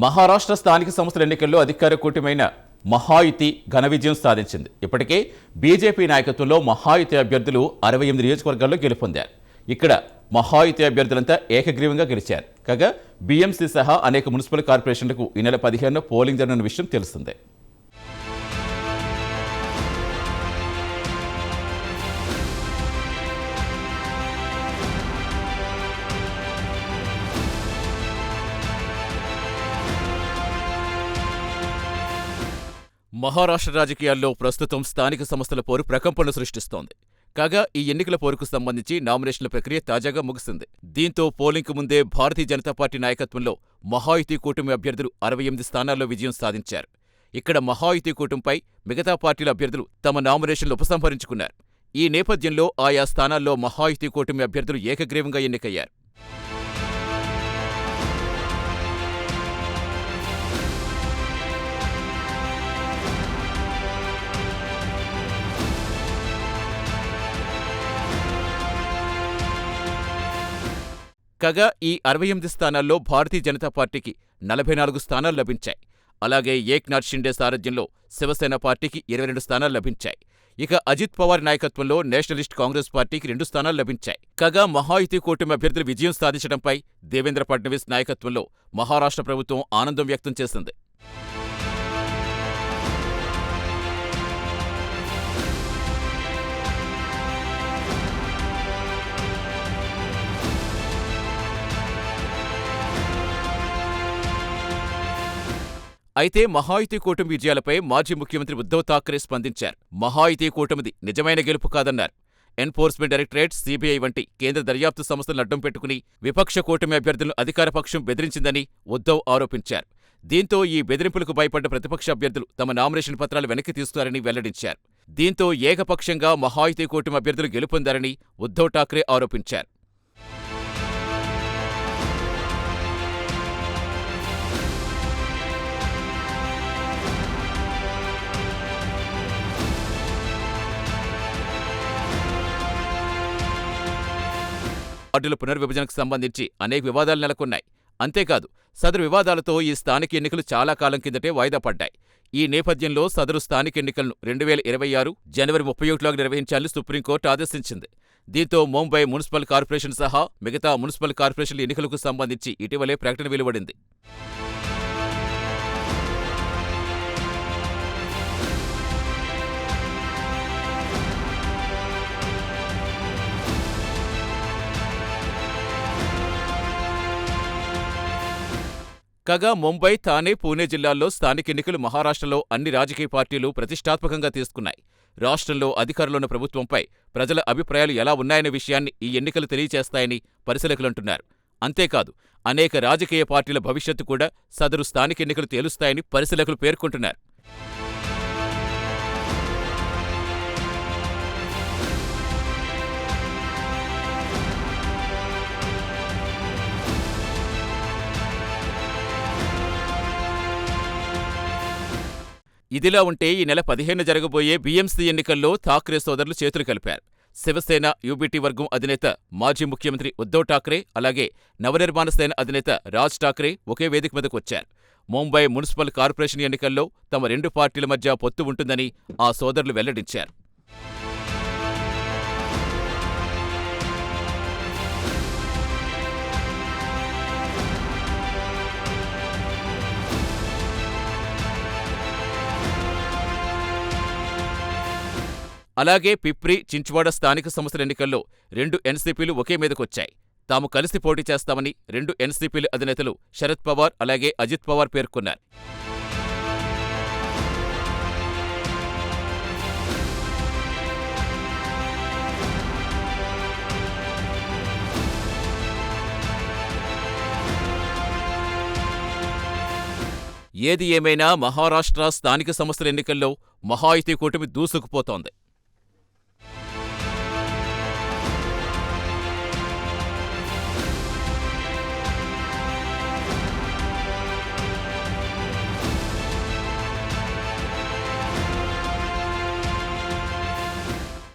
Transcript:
మహారాష్ట్ర స్థానిక సంస్థల ఎన్నికల్లో అధికార కూటమైన మహాయుతి ఘన విజయం సాధించింది. ఇప్పటికే బీజేపీ నాయకత్వంలో మహాయుతి అభ్యర్థులు 68 నియోజకవర్గాల్లో గెలుపొందారు. ఇక్కడ మహాయుతి అభ్యర్థులంతా ఏకగ్రీవంగా గెలిచారు. కాగా బీఎంసీ సహా అనేక మున్సిపల్ కార్పొరేషన్లకు ఈ నెల 15న పోలింగ్ జరగనున్న విషయం తెలిసిందే. మహారాష్ట్ర రాజకీయాల్లో ప్రస్తుతం స్థానిక సంస్థల పోరు ప్రకంపనలు సృష్టిస్తోంది. కాగా ఈ ఎన్నికల పోరుకు సంబంధించి నామినేషన్ల ప్రక్రియ తాజాగా ముగిసింది. దీంతో పోలింగ్కు ముందే భారతీయ జనతా పార్టీ నాయకత్వంలో మహాయుతి కూటమి అభ్యర్థులు 68 స్థానాల్లో విజయం సాధించారు. ఇక్కడ మహాయుతి కూటమిపై మిగతా పార్టీల అభ్యర్థులు తమ నామినేషన్లు ఉపసంహరించుకున్నారు. ఈ నేపథ్యంలో ఆయా స్థానాల్లో మహాయుతి కూటమి అభ్యర్థులు ఏకగ్రీవంగా ఎన్నికయ్యారు. కాగా ఈ 68 స్థానాల్లో భారతీయ జనతా పార్టీకి 44 స్థానాలు లభించాయి. అలాగే ఏక్నాథ్ షిండే సారథ్యంలో శివసేన పార్టీకి 22 స్థానాలు లభించాయి. ఇక అజిత్ పవార్ నాయకత్వంలో నేషనలిస్ట్ కాంగ్రెస్ పార్టీకి 2 స్థానాలు లభించాయి. కాగా మహాయుతి కూటమి అభ్యర్థులు విజయం సాధించడంపై దేవేంద్ర ఫడ్నవీస్ నాయకత్వంలో మహారాష్ట్ర ప్రభుత్వం ఆనందం వ్యక్తం చేసింది. అయితే మహాయుతి కూటమి విజయాలపై మాజీ ముఖ్యమంత్రి ఉద్ధవ్ ఠాక్రే స్పందించారు. మహాయుతి కూటమిది నిజమైన గెలుపు కాదన్నారు. ఎన్ఫోర్స్మెంట్ డైరెక్టరేట్, సీబీఐ వంటి కేంద్ర దర్యాప్తు సంస్థలను అడ్డం పెట్టుకుని విపక్ష కూటమి అభ్యర్థులను అధికారపక్షం బెదిరించిందని ఉద్ధవ్ ఆరోపించారు. దీంతో ఈ బెదిరింపులకు భయపడ్డ ప్రతిపక్ష అభ్యర్థులు తమ నామినేషన్ పత్రాలు వెనక్కి తీస్తున్నారని వెల్లడించారు. దీంతో ఏకపక్షంగా మహాయుతి కూటమి అభ్యర్థులు గెలుపొందారని ఉద్ధవ్ ఠాక్రే ఆరోపించారు. వార్డుల పునర్విభజనకు సంబంధించి అనేక వివాదాలు నెలకొన్నాయి. అంతేకాదు సదరు వివాదాలతో ఈ స్థానిక ఎన్నికలు చాలా కాలం కిందటే వాయిదా పడ్డాయి. ఈ నేపథ్యంలో సదరు స్థానిక ఎన్నికలను 2026 జనవరి 31లోగా నిర్వహించాలని సుప్రీంకోర్టు ఆదేశించింది. దీంతో ముంబై మున్సిపల్ కార్పొరేషన్ సహా మిగతా మున్సిపల్ కార్పొరేషన్ల ఎన్నికలకు సంబంధించి ఇటీవలే ప్రకటన వెలువడింది. కాగా ముంబై, థానే, పూణే జిల్లాల్లో స్థానిక ఎన్నికలు మహారాష్ట్రలో అన్ని రాజకీయ పార్టీలు ప్రతిష్టాత్మకంగా తీసుకున్నాయి. రాష్ట్రంలో అధికారంలోన్న ప్రభుత్వంపై ప్రజల అభిప్రాయాలు ఎలా ఉన్నాయనే విషయాన్ని ఈ ఎన్నికలు తెలియచేస్తాయని పరిశీలకులంటున్నారు. అంతేకాదు అనేక రాజకీయ పార్టీల భవిష్యత్తు కూడా సదరు స్థానిక ఎన్నికలు తేలుస్తాయని పరిశీలకులు పేర్కొంటున్నారు. ఇదిలా ఉంటే ఈ నెల 15న జరగబోయే బీఎంసీ ఎన్నికల్లో ఠాక్రే సోదరులు చేతులు కలిపారు. శివసేన యూబీటీ వర్గం అధినేత మాజీ ముఖ్యమంత్రి ఉద్ధవ్ ఠాక్రే, అలాగే నవనిర్మాణ సేన అధినేత రాజ్ ఠాక్రే ఒకే వేదిక మీదకు వచ్చారు. ముంబై మున్సిపల్ కార్పొరేషన్ ఎన్నికల్లో తమ 2 పార్టీల మధ్య పొత్తు ఉంటుందని ఆ సోదరులు వెల్లడించారు. అలాగే పిప్రి, చించ్వాడ స్థానిక సంస్థల ఎన్నికల్లో 2 ఎన్సీపీలు ఒకే మీదకొచ్చాయి. తాము కలిసి పోటీ చేస్తామని 2 ఎన్సీపీల అధినేతలు శరద్ పవార్, అలాగే అజిత్ పవార్ పేర్కొన్నారు. ఏది ఏమైనా మహారాష్ట్ర స్థానిక సంస్థల ఎన్నికల్లో మహాయుతి కూటమి దూసుకుపోతోంది.